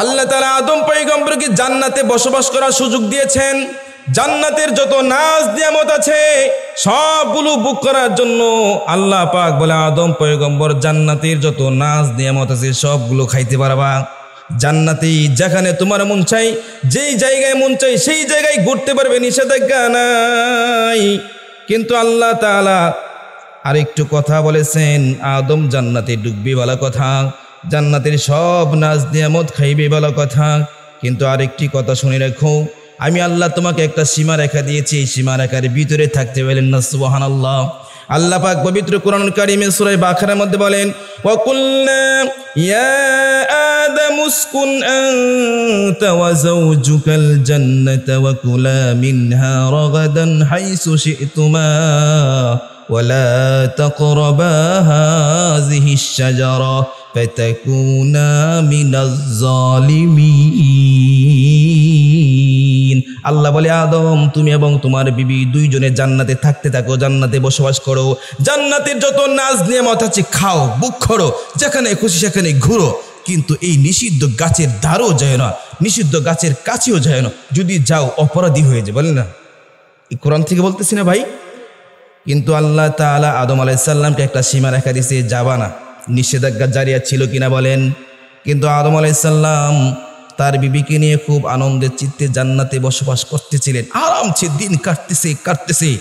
আল্লাহ তাআলা আদম পয়গম্বরকে জান্নাতে বসবাস করার সুযোগ দিয়েছেন। জান্নাতের যত নাজ নিয়ামত আছে সবগুলো বুক করার জন্য আল্লাহ পাক বলে, আদম পয়গম্বর জান্নাতের যত নাজ নিয়ামত আছে সবগুলো খাইতে পারবা। জান্নাতে যেখানে তোমার মন চাই, যেই জায়গায় মন চাই সেই জায়গায় ঘুরতে পারবে, নিষেধাজ্ঞা নাই। কিন্তু আল্লাহ তাআলা আরেকটু কথা বলেছেন, আদম জান্নাতে ঢুকবে বলা কথা, জান্নাতের সব নাজ নিয়ামত খাইবে বলা কথা। কিন্তু আরেকটি কথা শুনে রাখো, আমি আল্লাহ তোমাকে একটা সীমারেখা দিয়েছি, এই সীমারেখার ভিতরে থাকতে বলেন না সুবহানাল্লাহ। আল্লাহ পাক পবিত্র কোরআন কারীমে সূরা বাকারার মধ্যে বলেন, ওয়া কুলনা ইয়া আদামু উসকুন আনতা ওয়া যাওজুকাল জান্নাতা ওয়া কুলা মিনহা রাগাদান হাইসু শি'তুমা ওয়া লা তাকরাবা হাযিহিশ শাজারা ফাতাকুনা মিনাজ জালিমিন। আল্লাহ বলে, আদম তুমি এবং তোমার বিবি দুইজনে জান্নাতে থাকতে থাকো, জান্নাতে বসবাস করো, জান্নাতের যত নাজ নিয়ামত আছে খাও, বুক করো, যেখানে খুশি সেখানে ঘুরো। কিন্তু এই নিষিদ্ধ গাছের ধারও যায় না, নিষিদ্ধ গাছের কাছেও যায় না, যদি যাও অপরাধী হয়ে যায়, বলেন না? এই কোরআন থেকে বলতেছি না ভাই। কিন্তু আল্লাহ তাআলা আদম আলাইহিস সালামকে একটা সীমা রেখা দিয়েছে, যাবা না। নিষেধাজ্ঞা জারিয়া ছিল কিনা বলেন? কিন্তু আদম আলাইহিস সালাম তার বিবিকে নিয়ে খুব আনন্দের চিত্তে জান্নাতে বসবাস করতেছিলেন, আরামসে দিন কাটতেছে।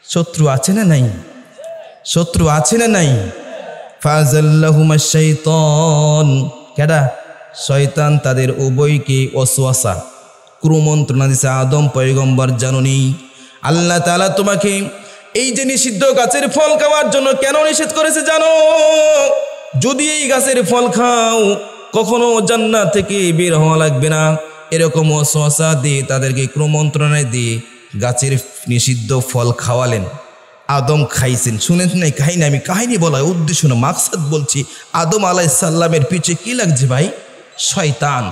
শত্রু আছে না নাই? শত্রু আছে না নাই? ফাযাল্লাহুমাশ শাইতান, কেডা? শয়তান তাদের উভয়কে ওয়াসওয়াসা কুমন্ত্রণা দিছে, আদম পয়গম্বর জানুনি আল্লাহ তাআলা তোমাকে এই যে নিষিদ্ধ গাছের ফল খাওয়ার জন্য কেন নিষেধ করেছে জানো? যদি এই গাছের ফল খাও কখনো জান্নাত থেকে বের হওয়া লাগবে না, এরকম ওয়াসওয়াসা দিয়ে তাদেরকে কুমন্ত্রণা দিয়ে গাছের নিষিদ্ধ ফল খাওয়ালেন। আদম খাইছেন, শুনেন নাই? কাহিনী আমি কাহিনী বলার উদ্দেশ্য না, মাকসাদ বলছি। আদম আলাইহিস সালামের পিছে কি লাগছে ভাই? শয়তান।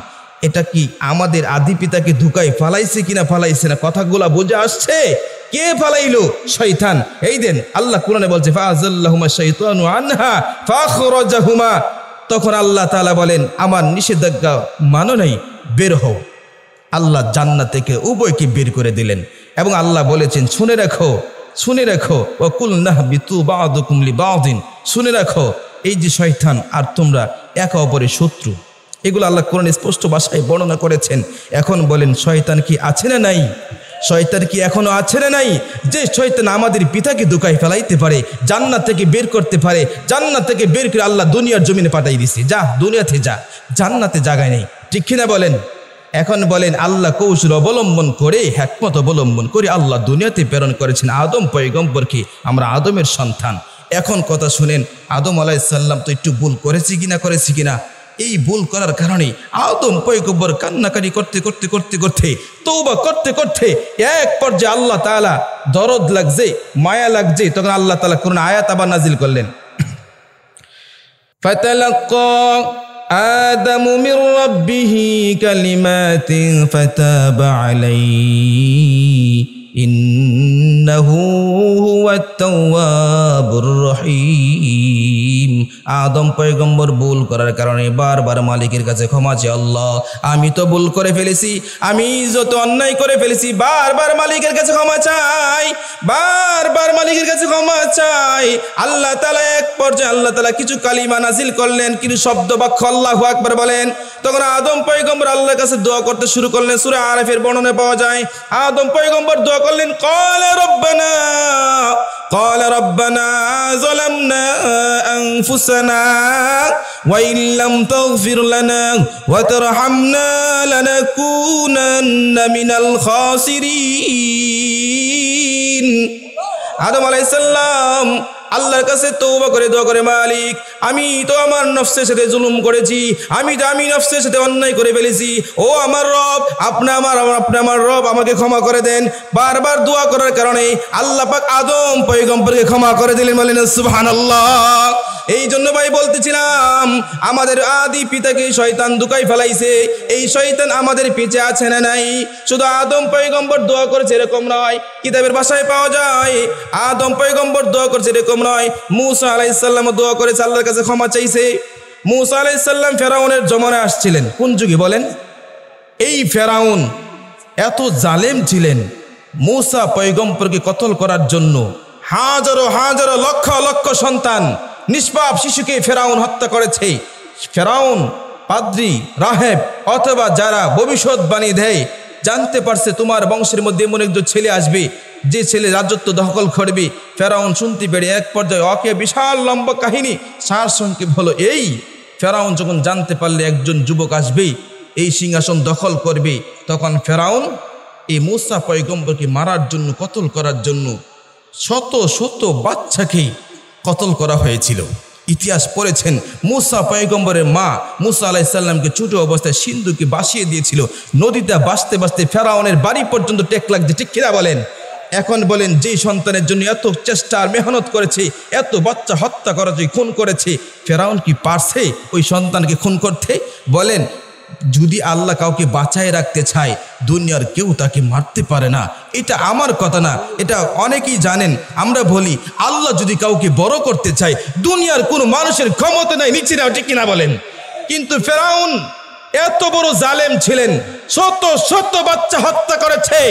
এটা কি আমাদের আদি পিতাকে ধুকায় ফালাইছে কিনা ফালাইছে না? কথাগুলা বুঝে আসছে? কে ফালাইলো? শয়তান। এই দেন আল্লাহ কোরআনে বলছে, ফাযাল্লাহুমা শাইতানু আনহা ফাখরাজাহুমা। তখন আল্লাহ তাআলা বলেন, আমার নিষেধাজ্ঞা মানো নাই, বের হও। আল্লাহ জান্নাত থেকে উভয়কে বের করে দিলেন এবং আল্লাহ বলেছেন, শুনে রাখো ওয়া কুলনা বিতু বা'দুকুম লিবা'দিন, শুনে রাখো এই যে শয়তান আর তোমরা একে অপরের শত্রু। এগুলো আল্লাহ কোরআনে স্পষ্ট ভাষায় বর্ণনা করেছেন। এখন বলেন, শয়তান কি আছে না নাই? শয়তান কি এখনো আছে না নাই? যে শয়তান আমাদের পিতাকে ধোঁকায় ফেলাইতে পারে, জান্নাত থেকে বের করতে পারে, জান্নাত থেকে বের করে আল্লাহ দুনিয়ার জমিনে পাঠাই দিছে, যা দুনিয়াতে যা, জান্নাতে জায়গায় নেই। ঠিক কিনা বলেন? এখন বলেন, আল্লাহ কৌশল অবলম্বন করে, হিকমত অবলম্বন করে আল্লাহ দুনিয়াতে প্রেরণ করেছেন আদম পয়গম্বরকে। আমরা আদমের সন্তান। এখন কথা শুনেন, আদম আলাইহিস সালাম তো একটু ভুল করেছি কিনা? এই ভুল করার কারণে আদম পয়গম্বর কান্নাকাটি করতে তওবা করতে এক পর্যায়ে আল্লাহ তাআলা দরদ লাগছে, মায়া লাগছে, তখন আল্লাহ তাআলা কোরআন আয়াত আবার নাজিল করলেন, ফাতালাক্কা আদামু মির রাব্বিহি কালিমাতিন ফাতাবা আলাইহি ইন্নাহু হুয়াত তাওয়াবুর রহিম। আদম পয়গম্বর ভুল করার কারণে বারবার মালিকের কাছে ক্ষমা চেয়ে, আল্লাহ আমি তো ভুল করে ফেলেছি, আমি যত অন্যায় করে ফেলেছি, বারবার মালিকের কাছে ক্ষমা চাই, আল্লাহ তাআলা এক পর্যায়ে আল্লাহ তাআলা কিছু কালিমা নাজিল করলেন, কিছু শব্দ বাক্য, আল্লাহু আকবার বলেন। তখন আদম পয়গম্বর আল্লাহর কাছে দোয়া করতে শুরু করলেন। সূরা আরাফের বর্ণনায় পাওয়া যায়, আদম পয়গম্বর দোয়া করলেন, قال ربنا ظلمنا أنفسنا وإن لم تغفر لنا وترحمنا لنكونن من الخاسرين। আদম আলাইহিস সালাম আল্লাহর কাছে তওবা করে দোয়া করে, মালিক আমি তো আমার নফসের সাথে জুলুম করেছি, আমি নফসের সাথে অন্যায় করে ফেলেছি, ও আমার রব, আপনি আমার রব আমাকে ক্ষমা করে দেন। বারবার দোয়া করার কারণে আল্লাহ পাক আদম পয়গম্বরকে ক্ষমা করে দিলেন, বলেন সুবহানাল্লাহ। এই জন্য ভাই বলতেছিলাম, আমাদের আদি পিতাকে শয়তান ধোঁকায় ফেলাইছে, এই শয়তান আমাদের পিছে আছে না নাই? শুধু আদম পয়গম্বর দোয়া করেছে এরকম নয়, কিতাবের ভাষায় পাওয়া যায় আদম পয়গম্বর দোয়া করেছে এরকম নয়, মূসা আলাইহিস সালাম দোয়া করেছে, আল্লাহর কাছে ক্ষমা চাইছে। মূসা আলাইহিস সালাম ফেরাউনের জমানায় আসছিলেন। কোন যুগে বলেন? এই ফেরাউন এত জালেম ছিলেন, মূসা পয়গম্বরকে কতল করার জন্য হাজারো হাজারো লক্ষ লক্ষ সন্তান নিষ্পাপ শিশুকে ফেরাউন হত্যা করেছে। ফেরাউন পাদ্রী রাহেব অথবা যারা ভবিষ্যৎবাণী দেয় জানতে পারছে তোমার বংশের মধ্যে এমন একজন ছেলে আসবে যে ছেলে রাজত্ব দখল করবে। ফেরাউন শুনতে পেরে এক পর্যায়ে ওকে বিশাল লম্বা কাহিনী সার সংক্ষেপ হলো এই, ফেরাউন যখন জানতে পারলে একজন যুবক আসবে এই সিংহাসন দখল করবে, তখন ফেরাউন এই মূসা পয়গম্বরকে মারার জন্য কতল করার জন্য শত শত বাচ্চাকে কতল করা হয়েছিল। ইতিহাস পড়েছেন মূসা পয়গম্বরের মা মূসা আলাইহিস সালামকে ছোট অবস্থায় সিন্ধুকে ভাসিয়ে দিয়েছিল। নদীতে ভাসতে ভাসতে ফেরাউনের বাড়ি পর্যন্ত টেক লাগছে, ঠিক কিনা বলেন? এখন বলেন যে সন্তানের জন্য এত চেষ্টা আর মেহনত করেছে, এত বাচ্চা হত্যা করেছে, খুন করেছে, ফেরাউন কি পারছে ওই সন্তানকে খুন করতে? বলেন যদি আল্লাহ কাউকে বাঁচায় রাখতে চায় দুনিয়ার কেউ তাকে মারতে পারে না। এটা আমার কথা না, এটা অনেকেই জানেন। আমরা বলি আল্লাহ যদি কাউকে বড় করতে চায় দুনিয়ার কোনো মানুষের ক্ষমতা নাই নিচে নাও, ঠিক কিনা বলেন? কিন্তু ফেরাউন এত বড় জালেম ছিলেন, শত শত বাচ্চা হত্যা করেছে,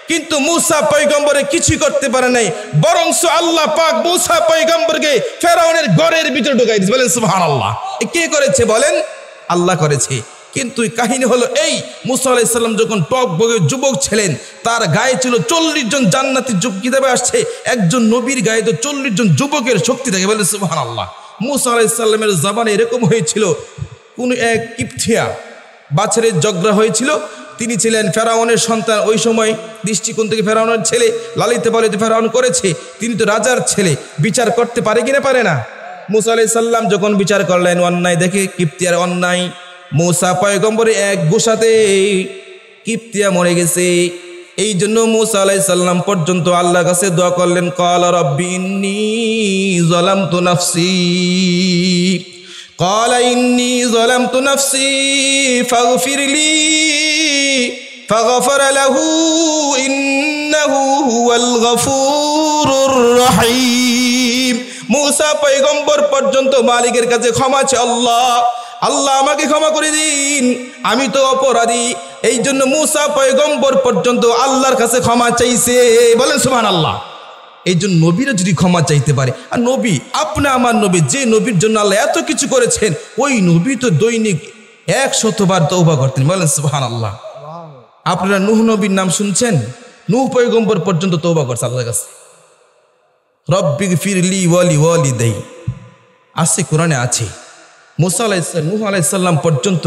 কিন্তু মূসা পয়গম্বরে কিছুই করতে পারে নাই। বরংস আল্লাহ পাক মূসা পয়গম্বরকে ফেরাউনের ঘরের ভিতরে ঢুকাই দিয়েছে। বলেন সুবহানাল্লাহ। কে করেছে বলেন? আল্লাহ করেছে। কিন্তু কাহিনী হলো এই, মূসা আলাইহিস সালাম যখন টক বগে যুবক ছিলেন তার গায়ে ছিল 40 জন জান্নাতি যুবক। কিতাবে আসছে একজন নবীর গায়ে তো 40 জন যুবকের শক্তি থাকে। বলেন সুবহানাল্লাহ। মূসা আলাইহিস সালামের জবানে এরকম হয়েছিল, কোন এক কিপ্তিয়া বাছরের ঝগড়া হয়েছিল, তিনি ছিলেন ফেরাউনের সন্তান। ওই সময় দৃষ্টিকোণ থেকে ফেরাউনের ছেলে লালিত পালিত ফেরাউন করেছে, তিনি তো রাজার ছেলে, বিচার করতে পারে কিনা পারে না। মূসা আলাইহিস সালাম যখন বিচার করলেন অন্যায় দেখে, কিপ্তিয়ার অন্যায়, মূসা পয়গম্বরে এক গোসাতে কিপ্তিয়া মরে গেছে। এই জন্য মূসা আলাইহিস সালাম পর্যন্ত আল্লাহর কাছে দোয়া করলেন, ক্বালা রাব্বি ইন্নী যালামতু নাফসি, ক্বালা ইন্নী যালামতু নাফসি ফাগফিরলি ফাগফারা লাহু ইন্নাহু হুয়াল গফুরুর রহিম। মূসা পয়গম্বর পর্যন্ত মালিকের কাছে ক্ষমা চেয়ে আল্লাহ আমাকে ক্ষমা করে দিন, আমি তো অপরাধী। এই জন্য মূসা পয়গম্বর পর্যন্ত আল্লাহর কাছে ক্ষমা চাইছে। বলেন সুবহানাল্লাহ। এই জন্য নবীরা যদি ক্ষমা চাইতে পারে, আর নবী আপনি আমার নবী, যে নবীর জন্য আল্লাহ এত কিছু করেছেন, ওই নবী তো দৈনিক 100 বার তওবা করতেন। বলেন সুবহানাল্লাহ। আপনারা নূহ নবীর নাম শুনছেন? নূহ পয়গম্বর পর্যন্ত তওবা করছে আল্লাহর কাছে। রব্বিগফিরলি ওয়ালি ওয়ালিদাই আছে, কোরআনে আছে। নূহ আলাইহিস সালাম পর্যন্ত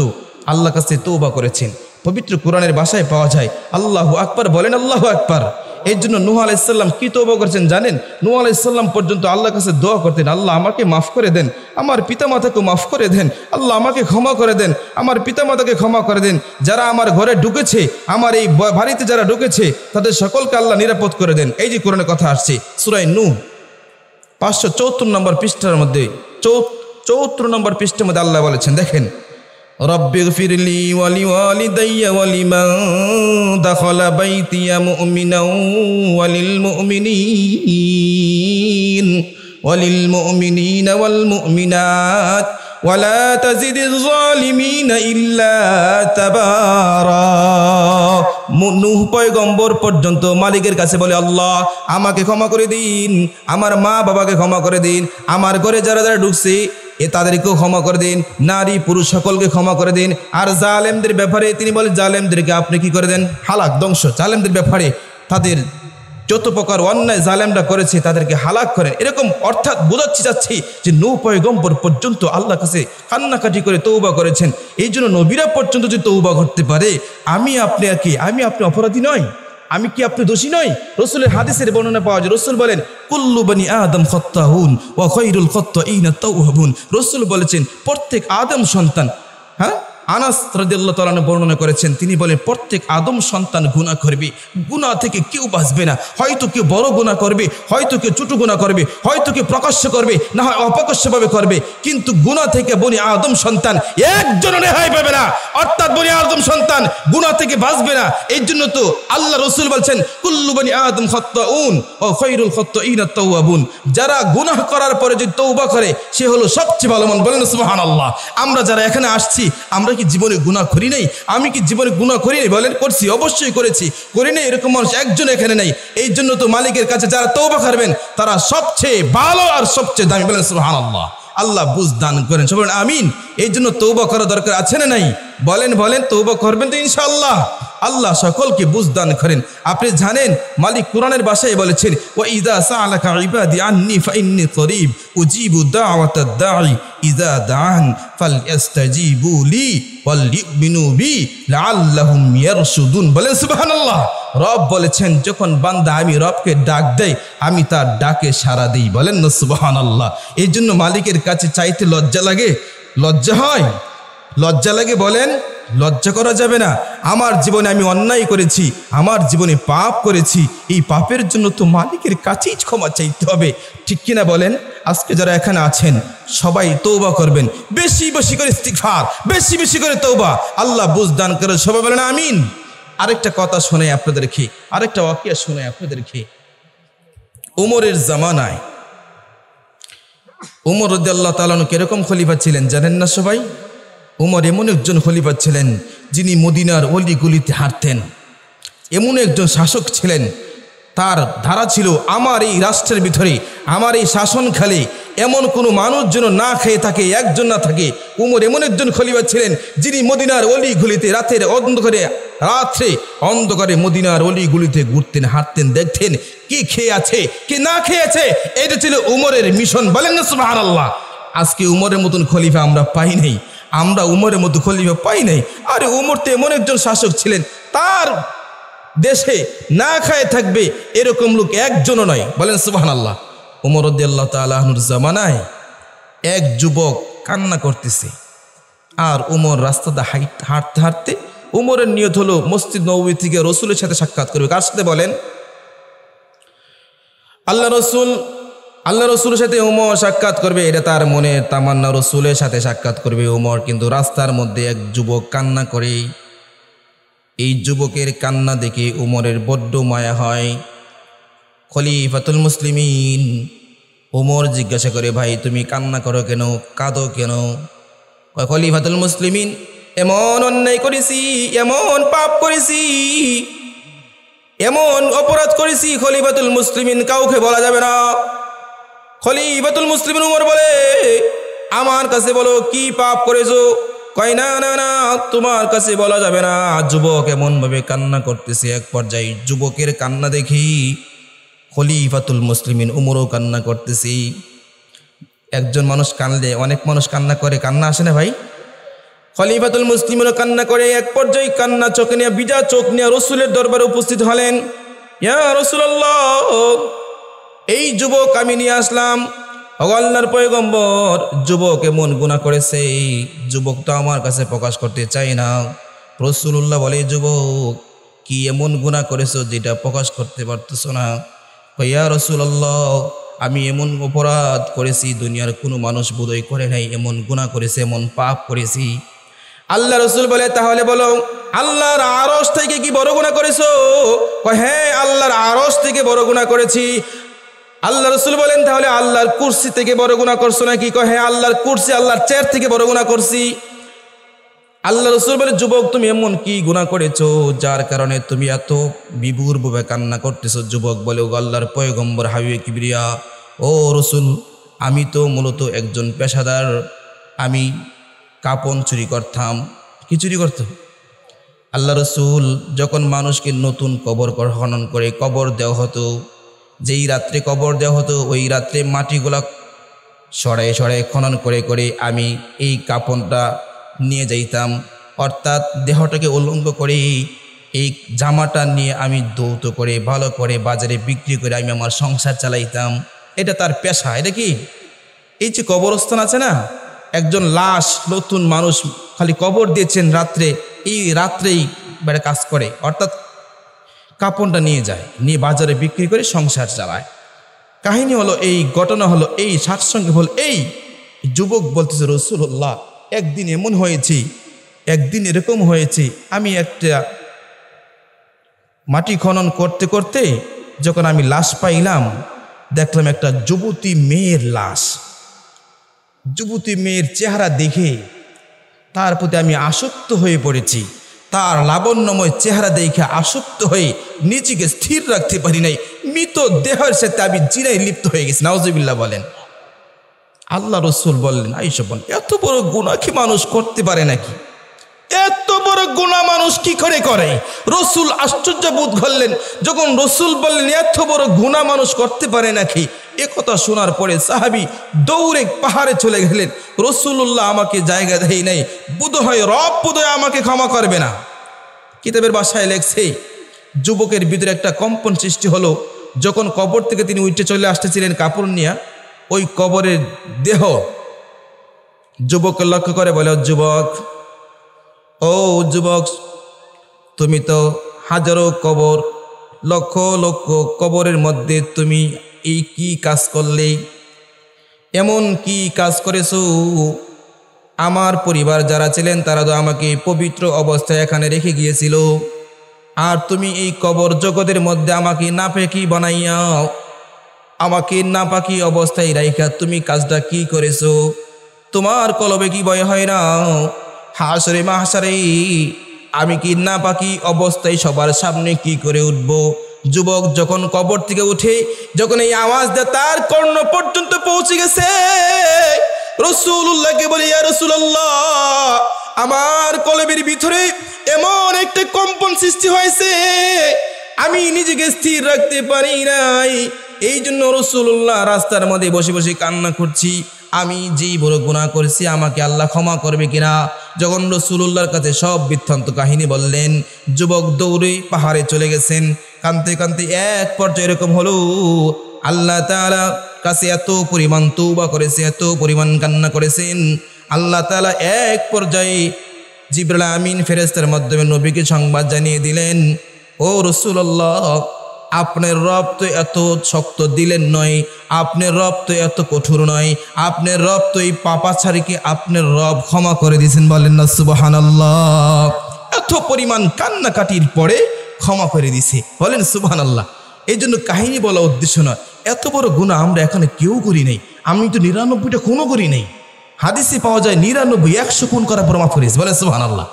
আল্লাহর কাছে তওবা করেছেন, পবিত্র কোরআনের ভাষায় পাওয়া যায়। আল্লাহু আকবার বলেন, আল্লাহু আকবার। এই জন্য নূহ আলাইহিস সালাম কি তওবা করেছেন জানেন? নূহ আলাইহিস সালাম পর্যন্ত আল্লাহর কাছে দোয়া করতেন, আল্লাহ আমাকে মাফ করে দেন, আমার পিতামাতাকে মাফ করে দেন, আল্লাহ আমাকে ক্ষমা করে দেন, আমার পিতামাতাকে ক্ষমা করে দেন, যারা আমার ঘরে ঢুকেছে, আমার এই বাড়িতে যারা ঢুকেছে তাদের সকলকে আল্লাহ নিরাপদ করে দেন। এই যে কোরআনে কথা আসছে সূরা নূহ 574 নম্বর পৃষ্ঠার মধ্যে 74 নম্বর পৃষ্ঠার মধ্যে আল্লাহ বলেছেন, দেখেন, রব্বিগফিরলি ওয়ালি ওয়ালিদাইয়া ওয়ালিমান দাখালা বাইতিয়া মুমিনাও ওয়ালিল মুমিনিনা ওয়াল মুমিনাত ওয়ালা তাজিদিজ যালিমিনা ইল্লা তাবারা। নূহ পয়গম্বর পর্যন্ত মালিকের কাছে বলে, আল্লাহ আমাকে ক্ষমা করে দিন, আমার মা বাবাকে ক্ষমা করে দিন, আমার ঘরে যারা যারা ঢুকছে তাদেরকেও ক্ষমা করে দিন, নারী পুরুষ সকলকে ক্ষমা করে দিন। আর জালেমদের ব্যাপারে তিনি বলেন, জালেমদেরকে আপনি কি করে দেন? হালাক, ধ্বংস। জালেমদের ব্যাপারে তাদের যত প্রকার অন্যায় জালেমরা করেছে তাদেরকে হালাক করেন। এরকম অর্থাৎ বোঝাচ্ছি চাচ্ছি যে নূহ পয়গম্বর পর্যন্ত আল্লাহর কাছে কান্নাকাটি করে তওবা করেছেন। এই জন্য নবীরা পর্যন্ত যদি তওবা করতে পারে, আমি আপনি অপরাধী নয়? আমি কি আপনি দোষী নই? রাসূলের হাদিসের বর্ণনা পাওয়া যায়, রাসূল বলেন, কুল্লু বনি আদম খাত্তাউন ওয়া খায়রুল খাত্তাইনা তাওয়াবুন। রাসূল বলেছেন প্রত্যেক আদম সন্তান আনাস রাদিয়াল্লাহু তাআলা বর্ণনা করেছেন, তিনি বলেন প্রত্যেক আদম সন্তান গুনাহ করবে, গুনাহ থেকে কেউ বাঁচবে না। হয়তো কেউ বড় গুনাহ করবে, হয়তো কেউ ছোট গুনাহ করবে, হয়তো কেউ প্রকাশ্য করবে, না হয় অপ্রকাশ্যভাবে করবে, কিন্তু গুনাহ থেকে বনি আদম সন্তান একজন রেহাই পাবে না। অর্থাৎ বনি আদম সন্তান গুনাহ থেকে বাঁচবে না। এই জন্য তো আল্লাহ রাসূল বলছেন কুল্লু বনি আদম খাত্তাউন ওয়া খায়রুল খাত্তাইনা আত-তাওয়াবুন। যারা গুনাহ করার পরে যদি তওবা করে সে হলো সবচেয়ে ভালো মানুষ। বলেন সুবহানাল্লাহ। আমরা যারা এখানে আসছি আমরা কি জীবনে গুনাহ করি নাই? আমি কি জীবনে গুনাহ করি নাই? বলেন করছি, অবশ্যই করেছি। করি নাই এরকম মানুষ একজন এখানে নাই। এই জন্য তো মালিকের কাছে যারা তওবা করবেন তারা সবচেয়ে ভালো আর সবচেয়ে দামি। বলেন সুবহানাল্লাহ। আল্লাহ বুঝ দান করেন, সবাই আমিন। এই জন্য তওবা করা দরকার আছে না নাই? বলেন বলেন, তওবা করবেন তো ইনশাআল্লাহ। আল্লাহ সকলকে বুঝ দান করেন। আপনি জানেন মালিক কোরআনের ভাষায় বলেছেন, ওয়া ইযা সাআলাকা ইবাদি আন্নী ফাইন্নী করিব উজিবু দাওয়াতাদ দাঈ ইযা দাআন ফালইস্তাজিবু লি ওয়ালইউমিনু বি লাআল্লাহুম ইয়ারশুদুন। বলেন সুবহানাল্লাহ। রব বলেছেন যখন বান্দা আমি রবকে ডাক দেয় আমি তার ডাকে সাড়া দিই। বলেন না সুবহানাল্লাহ। এই জন্য মালিকের কাছে চাইতে লজ্জা লাগে? লজ্জা হয়? লজ্জা লাগে? বলেন লজ্জা করা যাবে না। আমার জীবনে আমি অন্যায় করেছি, আমার জীবনে পাপ করেছি, এই পাপের জন্য তো মালিকের কাছেই ক্ষমা চাইতে হবে, ঠিক কিনা বলেন? আজকে যারা এখানে আছেন সবাই তওবা করবেন, বেশি বেশি করে ইস্তিগফার, বেশি বেশি করে তওবা। আল্লাহ বুঝ দান করে, সবাই বলেন আমিন। আরেকটা কথা শোনাই আপনাদেরকে, আরেকটা ওয়াকিয়া শোনাই আপনাদেরকে। উমরের জামানায় উমর রাদিয়াল্লাহু তাআলা কিরকম খলিফা ছিলেন জানেন না সবাই? উমর এমন একজন খলিফা ছিলেন যিনি মদিনার অলিগুলিতে হাঁটতেন। এমন একজন শাসক ছিলেন, তার ধারা ছিল আমার এই রাষ্ট্রের ভিতরে, আমার এই শাসনকালে এমন কোনো মানুষ যেন না খেয়ে থাকে, একজন না থাকে। উমর এমন একজন খলিফা ছিলেন যিনি মদিনার অলিগুলিতে রাতের অন্ধকারে মদিনার অলিগুলিতে ঘুরতেন, হাঁটতেন, দেখতেন কি খেয়ে আছে কি না খেয়ে আছে। এটা ছিল উমরের মিশন। বলেন না সুবহানাল্লাহ। আজকে উমরের মতন খলিফা আমরা পাই নাই, আমরা উমরের মতো খলিফা পাই নাই। আরে উমর তো এমন একজন শাসক ছিলেন, তার দেশে না খায় থাকবে এরকম লোক একজনও নয়। বলেন সুবহানাল্লাহ। উমর রাদিয়াল্লাহু তাআলা আনহুর জামানায় এক যুবক কান্না করতেছে, আর উমর রাস্তাতে হাঁটতে হাঁটতে উমরের নিয়ত হলো মসজিদ নববী থেকে রসুলের সাথে সাক্ষাৎ করবে। কার সাথে বলেন? আল্লাহ রসুলের সাথে উমর সাক্ষাৎ করবে, এটা তার মনের তামান্না, রসুলের সাথে সাক্ষাৎ করবে উমর। কিন্তু রাস্তার মধ্যে এক যুবক কান্না করে, এই যুবকের কান্না দেখে উমরের বড্ড মায়া হয়। খলিফাতুল মুসলিমিন উমর জিজ্ঞাসা করে, ভাই তুমি কান্না করো কেন, কাঁদো কেন? খলিফাতুল মুসলিমিন, এমন অন্যায় করেছি, এমন পাপ করেছি, এমন অপরাধ করেছি খলিফাতুল মুসলিমিন কাউকে বলা যাবে না। খলিফাতুল মুসলিমিন উমর বলে, আমার কাছে বলো কি পাপ করেছো? কয় না না না, তোমার কাছে বলা যাবে না। যুবক এমন ভাবে কান্না করতেছে, এক পর্যায়ে যুবকের কান্না দেখি খলিফাতুল মুসলিমিন উমরও কান্না করতেছি। একজন মানুষ কানলে অনেক মানুষ কান্না করে, কান্না আসে না ভাই? খলিফাতুল মুসলিমিনও কান্না করে। এক পর্যায়ে কান্না চোখে নিয়ে, বিজা চোখ নিয়ে রসুলের দরবারে উপস্থিত হলেন। ইয়া রাসূলুল্লাহ, এই যুবক আমি নিয়ে আসলাম। আল্লাহর পয়গম্বর, যুবক এমন গুনাহ করেছে, যুবক তো আমার কাছে প্রকাশ করতে চাই না। রাসূলুল্লাহ বলে, যুবক কি এমন গুনাহ করেছো যেটা প্রকাশ করতে পারতেছো না? ইয়া রাসূলুল্লাহ, আমি এমন অপরাধ করেছি দুনিয়ার কোনো মানুষ বোধহয় করে নাই, এমন গুনাহ করেছে, এমন পাপ করেছি। আল্লাহ রসুল বলে, তাহলে বলো আল্লাহর আরশ থেকে কি বড় গুনাহ করেছো? হ্যাঁ, আল্লাহর আরশ থেকে বড় গুনাহ করেছি। আল্লাহ রসুল বলেন, তাহলে আল্লাহর কুরসি থেকে বড় গুনাহ করছো নাকি? হ্যাঁ, আল্লাহর কুরসি, আল্লাহর চেয়ার থেকে বড় গুনাহ করছি। আল্লাহ রসুল বলে, যুবক তুমি এমন কি গুনাহ করেছো যার কারণে তুমি এত বিভোর ভাবে কান্না করতেছো? যুবক বলে, ও আল্লাহর পয়গম্বর হাবিবে কিবরিয়া, ও রসুল, আমি তো মূলত একজন পেশাদার, আমি কাপন চুরি করতাম। কি চুরি করতাম? আল্লাহ রসুল, যখন মানুষকে নতুন কবর খনন করে কবর দেওয়া হতো, যেই রাত্রে কবর দেওয়া হতো ওই রাত্রে মাটিগুলা সরায়ে সরায়ে খনন করে করে আমি এই কাপনটা নিয়ে যাইতাম, অর্থাৎ দেহটাকে উলঙ্গ করে এই জামাটা নিয়ে আমি দৌত করে ভালো করে বাজারে বিক্রি করে আমি আমার সংসার চালাইতাম। এটা তার পেশা। এটা কি? এই যে কবরস্থান আছে না, একজন লাশ নতুন মানুষ খালি কবর দিয়েছেন রাত্রে, এই রাত্রেই বেড়ে কাজ করে, অর্থাৎ কাপড়টা নিয়ে যায়, নিয়ে বাজারে বিক্রি করে সংসার চালায়। কাহিনী হলো এই, ঘটনা হলো এই, সারসঙ্গে হল এই। যুবক বলতেছে, রাসূলুল্লাহ একদিন এমন হয়েছে, একদিন এরকম হয়েছে, আমি একটা মাটি খনন করতে করতে যখন আমি লাশ পাইলাম, দেখলাম একটা যুবতী মেয়ের লাশ। যুবতী মেয়ের চেহারা দেখে তার প্রতি আমি আসক্ত হয়ে পড়েছি, তার লাবণ্যময় চেহারা দেখে আসক্ত হয়ে নিজেকে স্থির রাখতে পারি নাই, মৃত দেহের সাথে আমি জিনায় লিপ্ত হয়ে গেছি। নাউজুবিল্লাহ বলেন। আল্লাহ রসুল বললেন, আয়েশা বলেন, এত বড় গুনাহ কি মানুষ করতে পারে নাকি? এত বড় গুনাহ মানুষ কি করে করে? রসুল আশ্চর্য বোধ করলেন যখন রসুল বললেন এত বড় গুনাহ মানুষ করতে পারে নাকি। একথা শোনার পরে সাহাবী দৌড়ে পাহাড়ে চলে গেলেন, রাসূলুল্লাহ আমাকে জায়গা দেয় নাই, বোধহয় রব বোধহয় আমাকে ক্ষমা করবে না। কিতাবের ভাষায় লেখছে, যুবকের ভিতরে একটা কম্পন সৃষ্টি হলো। যখন কবর থেকে তিনি উঠে চলে আসতেছিলেন কাপড় নিয়ে, ওই কবরের দেহ যুবককে লক্ষ্য করে বলে, যুবক, ও যুবক, তুমি তো হাজারো কবর, লক্ষ লক্ষ কবরের মধ্যে তুমি এই কি কাজ করলে? এমন কি কাজ করেছো? আমার পরিবার যারা ছিলেন তারা তো আমাকে পবিত্র অবস্থায় এখানে রেখে গিয়েছিল, আর তুমি এই কবর জগতের মধ্যে আমাকে নাপাকি বানাইয়া, আমাকে নাপাকি অবস্থায় রাইখা তুমি কাজটা কি করেছো? তোমার কলবে কি ভয় হয় না? হাসরে মাহশারে আমি কি নাপাকি অবস্থায় সবার সামনে কি করে উঠব? যুবক যখন কবর থেকে উঠে, যখন এই আওয়াজ দেয় তার কর্ণ পর্যন্ত পৌঁছে গেছে, রাসূলুল্লাহকে বলে, ইয়া রাসূলুল্লাহ, আমার কলবের ভিতরে এমন একটা কম্পন সৃষ্টি হয়েছে, আমি নিজেকে স্থির রাখতে পারি নাই। এই জন্য রাসূলুল্লাহ রাস্তার মধ্যে বসে বসে কান্না করছি, আমি যেই বড় গুনাহ করেছি আমাকে আল্লাহ ক্ষমা করবে কিনা। যখন রাসূলুল্লাহর কাছে সব বৃত্তান্ত কাহিনী বললেন, যুবক দৌড়ে পাহাড়ে চলে গেছেন। কাঁদতে কাঁদতে এক পর্যায়ে এরকম হলো, আল্লাহ তাআলা কাছে এত পরিমাণ তওবা করেছে, এত পরিমাণ কান্না করেছেন, আল্লাহ তাআলা এক পর্যায়ে জিবরাইল আমিন ফেরেশতার মাধ্যমে নবীকে সংবাদ জানিয়ে দিলেন, ও রাসূলুল্লাহ, আপনার রব তো এত শক্ত দিলেন নয়, আপনার রব তো এত কঠোর নয়, আপনার রব তো এই পাপাচারীকে আপনার রব ক্ষমা করে দিয়েছেন। বলেন না সুবহানাল্লাহ। এত পরিমাণ কান্নাকাটির পরে ক্ষমা করে দিছে, বলেন সুবহানাল্লাহ। এই জন্য কাহিনী বলা উদ্দেশ্য নয়, এত বড় গুনাহ আমরা এখানে কেউ করি নাই, আমি তো 99টা খুনও করি নাই। হাদিসে পাওয়া যায় 99 100 খুন করার পর মাফ করেছে, বলেন সুবহানাল্লাহ।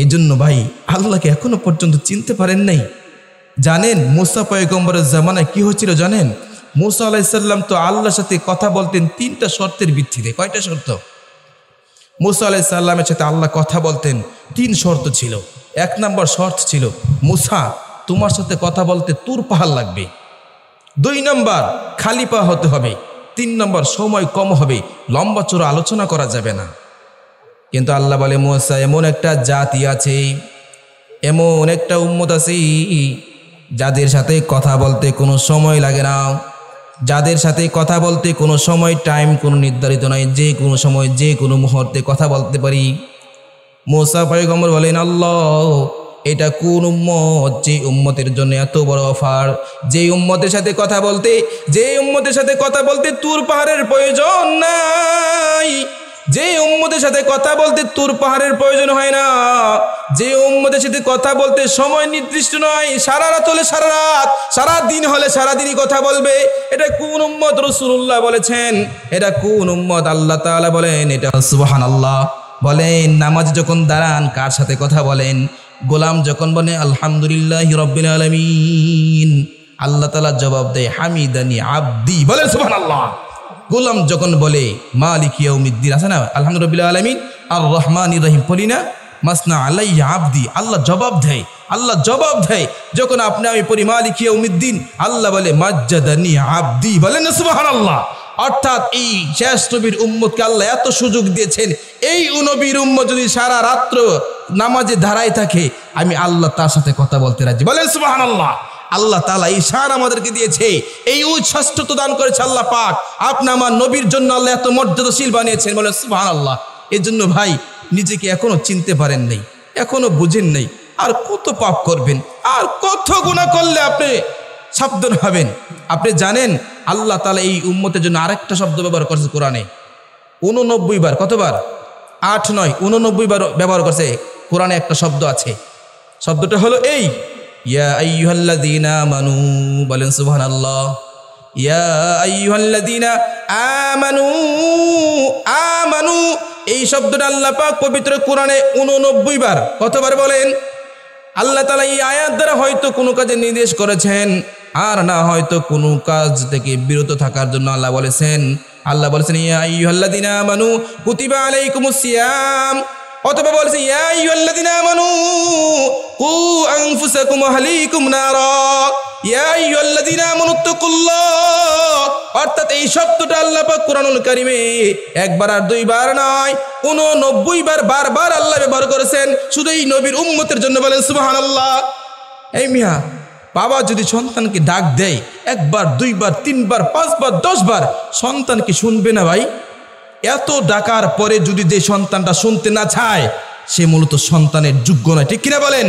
এই জন্য ভাই, আল্লাহকে এখনো পর্যন্ত চিনতে পারেন নাই। জানেন মুসা পয়গম্বরের জামানায় কি হচ্ছিল জানেন? মুসা আলাইহিস সালাম তো আল্লাহর সাথে কথা বলতেন 3টা শর্তের ভিত্তিতে। কয়টা শর্ত? মুসা আলাইহিস সালামের সাথে আল্লাহ কথা বলতেন 3 শর্ত ছিল। 1 নম্বর শর্ত ছিল, মুসা তোমার সাথে কথা বলতে তুর পাহাড় লাগবে। 2 নম্বর খালি পা হতে হবে। 3 নম্বর সময় কম হবে, লম্বা চড়া আলোচনা করা যাবে না। কিন্তু আল্লাহ বলে, মুসা এমন একটা জাতি আছে, এমন একটা উম্মত আছে যাদের সাথে কথা বলতে কোনো সময় লাগে না, যাদের সাথে কথা বলতে কোনো সময় টাইম কোনো নির্ধারিত নয়, যে কোনো সময় যে কোনো মুহূর্তে কথা বলতে পারি। মুসা পয়গম্বর বলেন, আল্লাহ এটা কোন উম্মত যে উম্মতের জন্য এত বড় অফার, যে উম্মতের সাথে কথা বলতে তুর পাহাড়ের প্রয়োজন নাই, যে উম্মতের সাথে কথা বলতে তুর পাহাড়ের প্রয়োজন হয় না, যে উম্মতের সাথে কথা বলতে সময় নির্দিষ্ট নয়, সারা রাত হলে সারা রাত, সারা দিন হলে সারা দিনই কথা বলবে, এটা কোন উম্মত? রাসূলুল্লাহ বলেছেন। এটা কোন উম্মত? আল্লাহ তাআলা বলেন এটা সুবহানাল্লাহ। বলেন নামাজ যখন দাঁড়ান কার সাথে কথা বলেন? গোলাম যখন বলে আলহামদুলিল্লাহি রাব্বিল আলামিন, আল্লাহ তাআলা জবাব দেয় হামিদানি আব্দি। বলেন সুবহানাল্লাহ। গোলাম যখন বলে মালিক ইয়াউমিদ্দিন, আছে না আলহামদুলিল্লাহি রাব্বিল আলামিন আর রহমানির রহিম, বলি না মাসনা আলাইয়া আব্দি, আল্লাহ জবাব দেয়। আল্লাহ জবাব দেয় যখন আপনি আমি পড়ি মালিক ইয়াউমিদ্দিন, আল্লাহ বলে মাজ্জাদানি আব্দি। বলেন না সুবহানাল্লাহ। অর্থাৎ এই শেষ নবীর উম্মতকে আল্লাহ এত সুযোগ দিয়েছেন, এই নবীর উম্মত যদি সারা রাত্র নামাজে দাঁড়ায় থাকে, আমি আল্লাহ তার সাথে কথা বলতে রাজি। বলেন সুবহানাল্লাহ। আল্লাহ তাআলা এই শান আমাদেরকে দিয়েছে, এই শ্রেষ্ঠত্ব দান করেছে আল্লাহ পাক। আপনি আমার নবীর জন্য আল্লাহ এত মর্যাদাশীল বানিয়েছেন, বলেন সুবহানাল্লাহ। এই জন্য ভাই নিজেকে এখনো চিনতে পারেন নাই, এখনো বুঝেন নাই। আর কত পাপ করবেন, আর কত গুনাহ করলে আপনি সাবধান হবেন। আপনি জানেন আল্লাহ তাআলা এই উম্মতের জন্য আরেকটা শব্দ ব্যবহার করছে কোরআনে 89 বার। কতবার? 8 নয়, 89 বার ব্যবহার করছে কোরআনে। একটা শব্দ আছে, শব্দটা হলো এই ইয়া আইয়ুহাল্লাযীনা আমানু, বলেন সুবহানাল্লাহ। ইয়া আইয়ুহাল্লাযীনা আমানু, আমানু, এই শব্দটা আল্লাহ পাক পবিত্র কোরআনে 89 বার। কতবার বলেন? আল্লাহ তাআলা এই আয়াত দ্বারা হয়তো কোনো কাজে নির্দেশ করেছেন, আর না হয়তো কোনো কাজ থেকে বিরত থাকার জন্য আল্লাহ বলেছেন। আল্লাহ বলেছেন ইয়া আইয়ুহাল্লাযীনা আমানু কুতিবা আলাইকুমুস সিয়াম, অথবা বলেছেন ইয়া আইয়ুহাল্লাযীনা আমানু কু আনফুসাকুম ওয়া আহলিকুম নারা, ইয়া আইয়ুহাল্লাযীনা আমানু তাকুল্লাহ। অর্থাৎ এই শব্দটা আল্লাহ পাক কোরআনুল কারীমে একবার আর দুইবার নয়, 89 বার বারবার আল্লাহ ব্যবহার করেছেন শুধু এই নবীর উম্মতের জন্য। বলেন সুবহানাল্লাহ। এই মিয়া, বাবা যদি সন্তানকে ডাক দেয় একবার, দুইবার, তিনবার, 5 বার, 10 বার, সন্তান কি শুনবে না ভাই? এত ডাকার পরে যদি যে সন্তানটা শুনতে না চায়, সে মূলত সন্তানের যোগ্য নয়। ঠিক কিনা বলেন?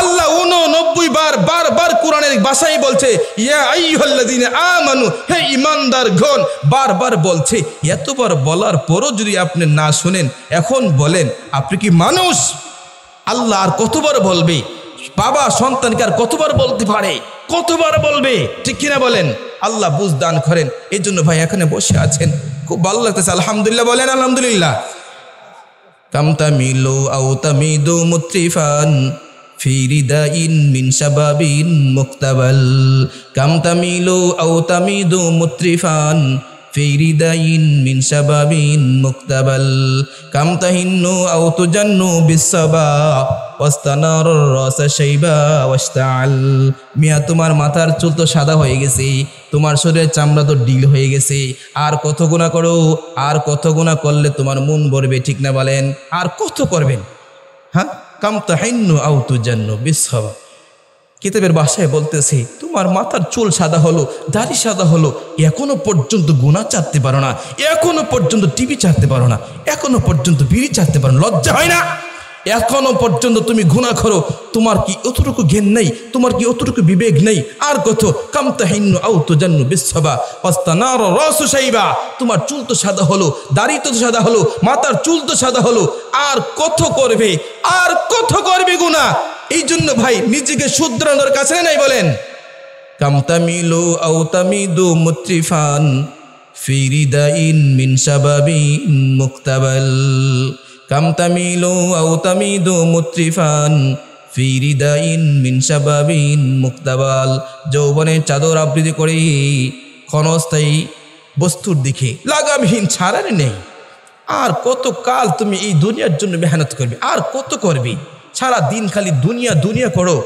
আল্লাহ 89 বার বারবার কোরআনের ভাষায় বলছে ইয়া আইয়ুহাল্লাযীনা আমানু, হে ঈমানদারগণ, বারবার বলছে। এতবার বলার পরও যদি আপনি না শুনেন, এখন বলেন আপনি কি মানুষ? আল্লাহ আর কতবার বলবে? বাবা সন্তানকে আর কতবার বলতে পারে? কতবার বলবে? ঠিক কিনা বলেন? আল্লাহ বুঝ দান করেন। এই জন্য ভাই এখানে বসে আছেন, খুব ভালো লাগতেছে। আলহামদুলিল্লাহ বলেন আলহামদুলিল্লাহ। কাম তামিলু আও তামিদু মুত্রিফান ফি রিদাইন মিন শাবাবিন মুক্তাবাল, কাম তামিলু আও তামিদু মুত্রিফান ফি রিদাইন মিন শাবাবিন মুক্তাবাল, কাম তাহিন্নু আও তুজান্নু বিসসাবা ওয়াস্তানার রাস শাইবা ওয়াশতাআল। মিয়া, তোমার মাথার চুল তো সাদা হয়ে গেছে, তোমার শরীরের চামড়া তো ডিল হয়ে গেছে, আর কত গুনাহ করো, আর কত গুনাহ করলে তোমার মন ভরবে? ঠিক না বলেন? আর কত করবেন? হ্যাঁ, কাম তাহিন্নু আও তুজান্নু বিসসাবা। কিতাবের ভাষায় বলতেছে তোমার মাথার চুল সাদা হলো, দাড়ি সাদা হলো, এখনো পর্যন্ত গুনাহ ছাড়তে পারো না, এখনো পর্যন্ত টিভি ছাড়তে পারো না, এখনো পর্যন্ত বিড়ি ছাড়তে পারো না। লজ্জা হয় না? এখনো পর্যন্ত তুমি গুনাহ করো। তোমার কি অতটুকু জ্ঞান নেই? তোমার কি অতটুকু বিবেক নেই? আর কত? কাম তাহিন্নু আও তুজান্নু বিসসাবা ওয়াস্তানার রাসু শাইবা। তোমার চুল তো সাদা হলো, দাড়ি তো সাদা হলো, মাথার চুল তো সাদা হলো, আর কত করবে? আর কত করবে গুনাহ? এই জন্য ভাই নিজেকে শুধরানোর কাছে নাই। বলেন কাম তামিলু আও তামিদু মুত্রিফান ফি রিদাইন মিন শাবাবিন মুক্তাবাল, কাম তামিলু আও তামিদু মুত্রিফান ফি রিদাইন মিন শাবাবিন মুক্তাবাল। যৌবনের চাদর আবৃত করে ক্ষণস্থায়ী বস্তুর দিকে লাগামহীন ছাড়ার নেই। আর কত কাল তুমি এই দুনিয়ার জন্য মেহনত করবে? আর কত করবে? সারা দিন খালি দুনিয়া দুনিয়া করো।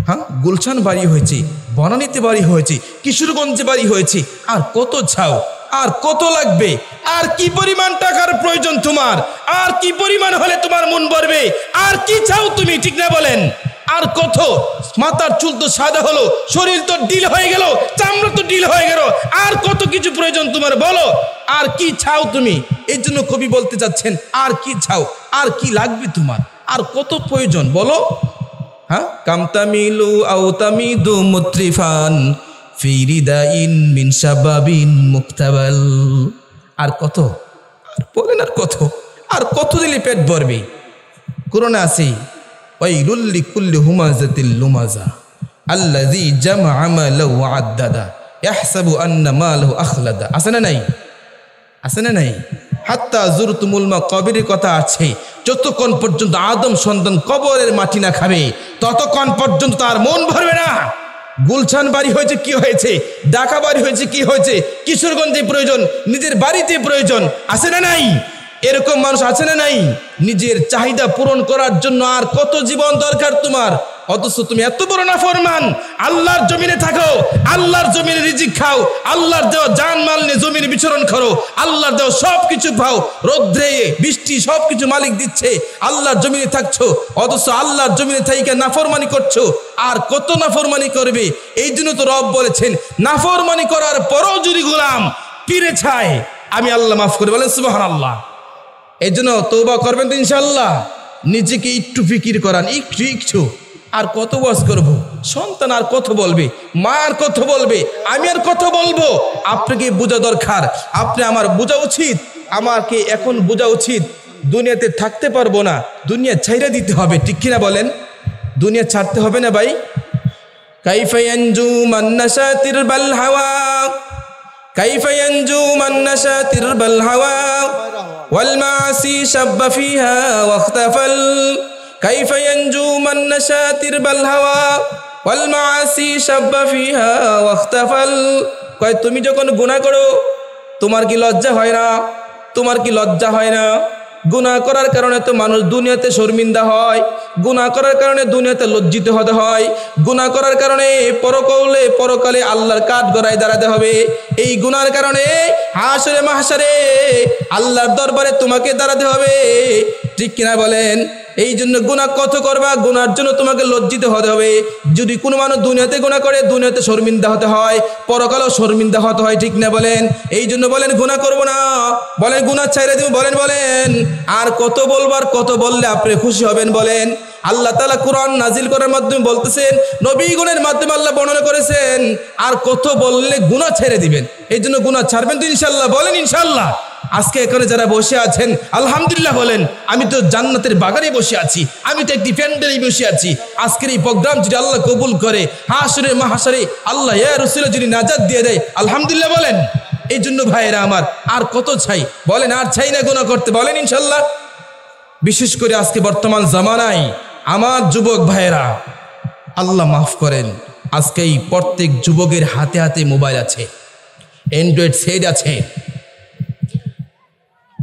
হ্যাঁ, গুলশান বাড়ি হয়েছে, বনানীতে বাড়ি হয়েছে, কিশোরগঞ্জে বাড়ি হয়েছে, আর কত চাও? আর কত লাগবে? আর কি পরিমাণ টাকার প্রয়োজন তোমার? আর কি পরিমাণ হলে তোমার মন ভরবে? আর কি চাও তুমি? ঠিক না বলেন? আর কত? মাথার চুল তো সাদা হলো, শরীর তো ডিল হয়ে গেল, চামড়া তো ডিল হয়ে গেল, আর কত কিছু প্রয়োজন তোমার? বলো, আর কি চাও তুমি? এই জন্য কবি বলতে চাচ্ছেন আর কি চাও, আর কি লাগবে তোমার, আর কত প্রয়োজন বলো? হ্যাঁ, কাম তামিলু আও তামিদু মুত্রিফান ফি রিদাইন মিন শাবাবিন মুক্তাবাল। আর কত? আর বলেন আর কত? আর কত দিলে পেট ভরবে? কোরআনে আছে ওয়াইলুল লিকুল্লি হুমাযাতিল লুমাযা আল্লাযী জামা'a মালাহু ওয়া আদ্দাদা ইয়াহসাবু আন্না মালাহু আখলাদা। আছে না নাই? আছে না নাই? হাত্তা জুরতুমুল মাকাবিরের কথা আছে। যতক্ষণ পর্যন্ত আদম সন্তান কবরের মাটি না খাবে, ততক্ষণ পর্যন্ত তার মন ভরবে না। গুলশান বাড়ি হয়েছে কি হয়েছে, ঢাকা বাড়ি হয়েছে কি হয়েছে, কিশোরগঞ্জে প্রয়োজন, নিজের বাড়িতে প্রয়োজন। আছে না নাই? এরকম মানুষ আছে না নাই? নিজের চাহিদা পূরণ করার জন্য আর কত জীবন দরকার তোমার? অথচ তুমি এত বড় নাফরমান। আল্লাহর জমিনে থাকো, আল্লাহর জমিনে রিজিক খাও, আল্লাহর দেওয়া জানমাল নিয়ে জমিনে বিচরণ করো, আল্লাহর দেওয়া সবকিছু পাও, রৌদ্রে বৃষ্টি সবকিছু মালিক দিচ্ছে, আল্লাহর জমিনে থাকছো, অথচ আল্লাহর জমিনে থাইকা নাফরমানি করছো। আর কত নাফরমানি করবে? এই জন্য তো রব বলেছেন নাফরমানি করার পরও যদি গোলাম ফিরে চায় আমি আল্লাহ মাফ করে। বলেন সুবহানাল্লাহ। এই জন্য তওবা করবেন তো ইনশাল্লাহ। নিজেকে একটু ফিকির করান, একটু আর কত ওয়াজ করব, সন্তান আর কত বলবে, মা আর কত বলবে, আমি আর কত বলবো। আপনাকে বোঝা দরকার, আপনি আমার বোঝা উচিত, আমাকে এখন বোঝা উচিত দুনিয়াতে থাকতে পারবো না, দুনিয়া ছাইরা দিতে হবে, ঠিক কিনা বলেন? দুনিয়া ছাড়তে হবে না ভাই। কাইফা ইয়ানজু মান নাশা তিরবাল হাওয়া, কাইফা ইয়ানজু মান নাশা তিরবাল হাওয়া ওয়াল মাসি শাব্বা ফিহা ওয়াখতাফাল, কাইফা ইয়ানজু মান নাশা তিরবাল হাওয়া ওয়াল মাসি শাব্বা ফিহা ওয়াখতাফাল। কয় তুমি যখন গুনাহ করো তোমার কি লজ্জা হয় না? তোমার কি লজ্জা হয় না? গুনাহ করার কারণে তো মানুষ দুনিয়াতে শর্মিন্দা হয়, গুনাহ করার কারণে দুনিয়াতে লজ্জিত হতে হয়, গুনাহ করার কারণে পরকালে আল্লাহর কাঠগড়ায় দাঁড়াতে হবে। এই গুনার কারণে হাসরে মাহশরে আল্লাহর দরবারে তোমাকে দাঁড়াতে হবে, ঠিক কিনা বলেন? এই জন্য গুনাহ কত করবা, গুনার জন্য তোমাকে লজ্জিত হতে হবে। যদি কোনো মানুষ দুনিয়াতে গুনাহ করে দুনিয়াতে শর্মিন্দা হতে হয়, পরকালেও শর্মিন্দা হতে হয়, ঠিক না বলেন? এই জন্য বলেন গুনাহ করব না, বলেন গুনাহ ছেড়ে দিব, বলেন আর কত বলবার, কত বললে আপনি খুশি হবেন বলেন? আল্লাহ তাআলা কোরআন নাজিল করার মাধ্যমে বলতেছেন, নবীগণের মাধ্যমে আল্লাহ বর্ণনা করেছেন আর কত বললে গুনাহ ছেড়ে দিবেন। এই জন্য গুনাহ ছাড়বেন তো ইনশাআল্লাহ? বলেন ইনশাআল্লাহ। আজকে এখানে যারা বসে আছেন আলহামদুলিল্লাহ বলেন, আমি তো জান্নাতের বাগানে বসে আছি, আমি তো একটি প্যান্ডেলে বসে আছি। আজকের এই প্রোগ্রাম যদি আল্লাহ কবুল করে, হাসরে মাহশরে আল্লাহ ইয়া রাসূল যদি নাজাত দিয়ে দেয়, আলহামদুলিল্লাহ বলেন। এই জন্য ভাইয়েরা আমার আর কত চাই বলেন? আর চাই না গুনাহ করতে, বলেন ইনশাআল্লাহ। বিশেষ করে আজকে বর্তমান জামানায় আমার যুবক ভাইয়েরা, আল্লাহ মাফ করেন, আজকে এই প্রত্যেক যুবকের হাতে হাতে মোবাইল আছে, অ্যান্ড্রয়েড সেট আছে।